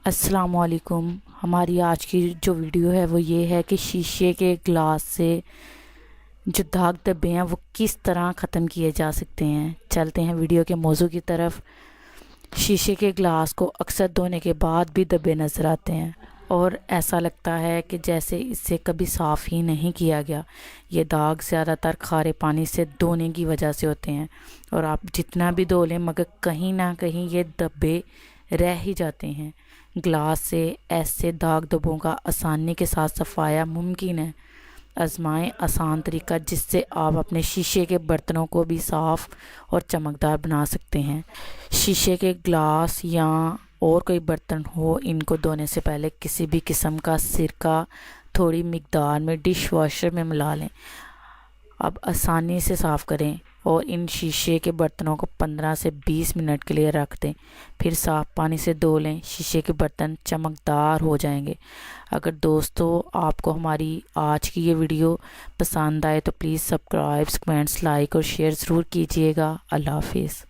السلام علیکم۔ ہماری آج کی جو ویڈیو ہے وہ یہ ہے کہ شیشے کے گلاس سے جو داغ دھبے ہیں وہ کس طرح ختم کیے جا سکتے ہیں۔ چلتے ہیں ویڈیو کے موضوع کی طرف۔ شیشے کے گلاس کو اکثر دھونے کے بعد بھی دھبے نظر آتے ہیں اور ایسا لگتا ہے کہ جیسے اس سے کبھی صاف ہی نہیں کیا گیا۔ یہ داغ زیادہ تر کھارے پانی سے دھونے کی وجہ سے ہوتے ہیں اور آپ جتنا بھی دھو لیں مگر کہیں نہ کہیں یہ دھبے رہ ہی جاتے ہیں۔ گلاس سے ایسے داغ دھبوں کا آسانی کے ساتھ صفایا ممکن ہے۔ آزمائیں آسان طریقہ جس سے آپ اپنے شیشے کے برتنوں کو بھی صاف اور چمکدار بنا سکتے ہیں۔ شیشے کے گلاس یا اور کوئی برتن ہو، ان کو دھونے سے پہلے کسی بھی قسم کا سرکہ تھوڑی مقدار میں ڈش واشر میں ملا لیں۔ اب آسانی سے صاف کریں اور ان شیشے کے برتنوں کو 15 سے 20 منٹ کے لیے رکھ دیں، پھر صاف پانی سے دھو لیں۔ شیشے کے برتن چمکدار ہو جائیں گے۔ اگر دوستو آپ کو ہماری آج کی یہ ویڈیو پسند آئے تو پلیز سبسکرائب، کمنٹس، لائک اور شیئر ضرور کیجیے گا۔ اللہ حافظ۔